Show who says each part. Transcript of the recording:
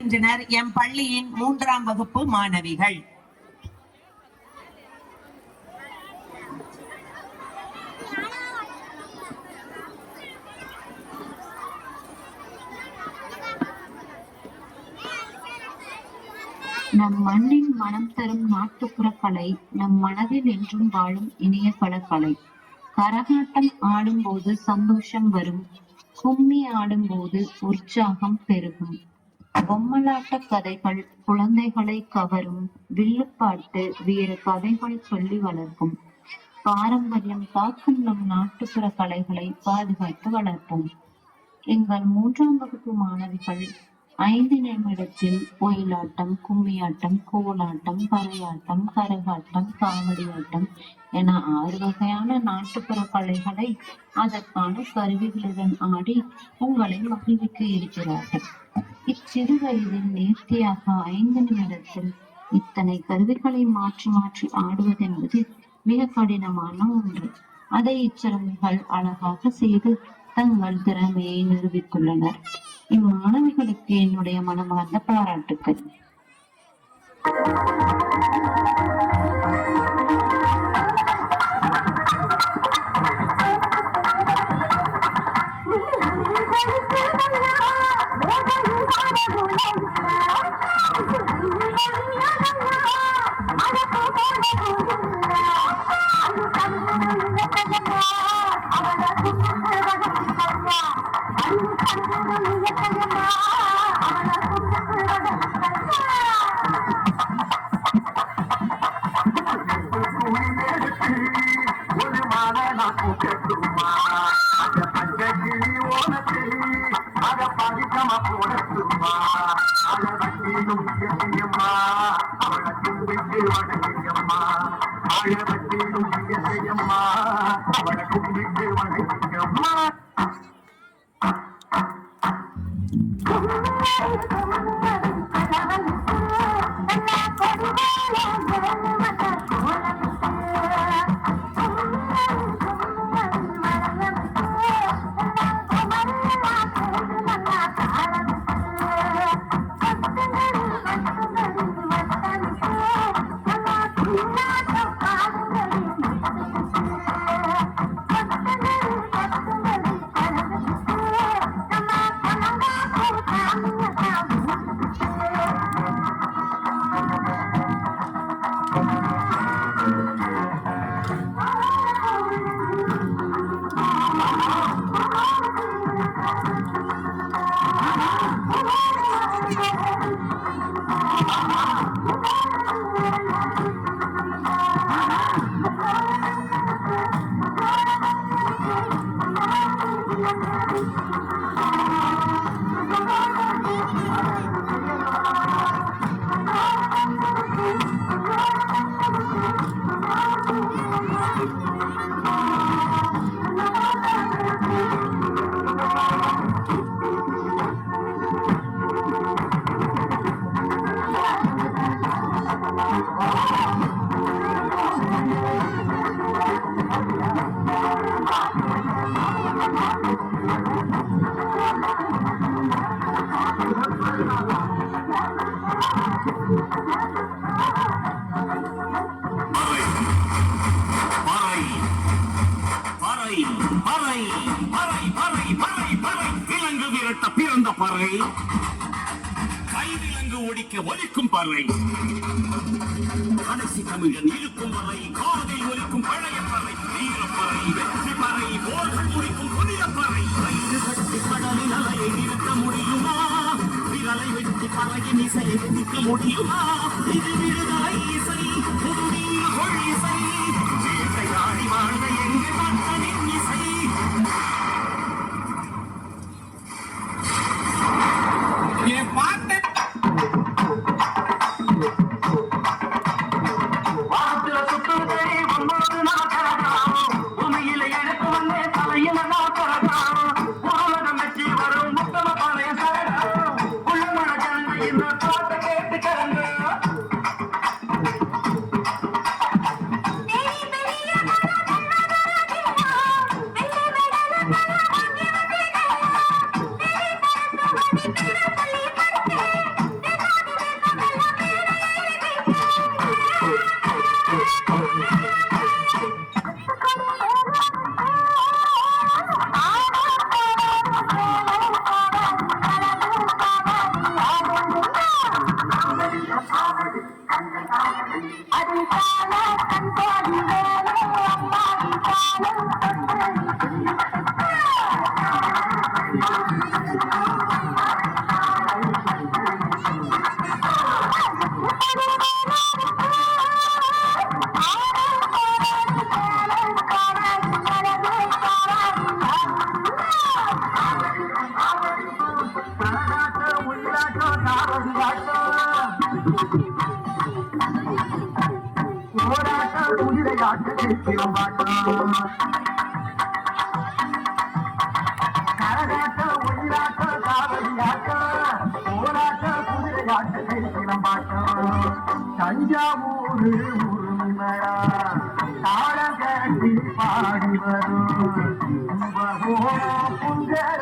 Speaker 1: M பள்ளியின் 3ஆம் வகுப்பு மாணவிகள்.
Speaker 2: நம் மண்ணின் மனம் தரும் நாட்டுப்புற கலை நம் மனதில் என்றும் வாழும் இனிய கலை. கரகாட்டம் ஆடும் போது சந்தோஷம் வரும், கும்மி ஆடும் போது உற்சாகம் பெருகும். பொம்மலாட்ட கதைகள் குழந்தைகளை கவரும், வில்லுப்பாட்டு வேறு கதைகள் சொல்லி வளர்க்கும். பாரம்பரியம் காக்கும் நம் நாட்டுப்புற கலைகளை பாதுகாத்து வளர்ப்போம். எங்கள் 3ஆம் வகுப்பு மாணவிகள் 5 நிமிடத்தில் ஒயிலாட்டம், கும்மியாட்டம், கோலாட்டம், பறையாட்டம், கரகாட்டம், காவடியாட்டம் என 6 வகையான நாட்டுப்புற கலைகளை அதற்கான கருவிகளுடன் ஆடி உங்களை மகிழ்விக்க இருக்கிறார்கள். இச்சிறு வயதில் நேர்த்தியாக 5 நிமிடத்தில் இத்தனை கருவிகளை மாற்றி மாற்றி ஆடுவதென்பது மிக கடினமான ஒன்று. அதை இச்சிறுமிகள் அழகாக செய்து தங்கள் திறமையை நிரூபித்துள்ளனர். இம்மாணவிகளுக்கு என்னுடைய மனமார்ந்த பாராட்டுக்கள்.
Speaker 3: பிறந்த பறை, கைவிலங்கு ஒடிக்க ஒலிக்கும் பறை, கடைசி தமிழன் இருக்கும் வரை காதில் ஒலிக்கும் பழைய பறை, வீரப்பறை, வெற்றி பறை, போர்கள் முடிக்கும் புதிய பறை. வயிறு கட்டி கடலின் அலையை நிறுத்த முடியுமா? விரலை வெட்டி பறையின் இசையை நிற்க முடியுமா? இது விடுதலை இசை, புதுநீர் கொள் இசை, வேட்டையாடி வாழ்ந்த எங்கள் மக்களின் இசை.
Speaker 4: போராட்ட குதிரையாட்டு சிலம்பாட்டம் கரகாட்ட ஒயிலாட்ட காவடியாட்டம் போராட்ட குதிரையாட்டு சிலம்பாட்டம் தஞ்சாவூர் உருமடா தாளம் கட்டி பாடி வரும் புங்கர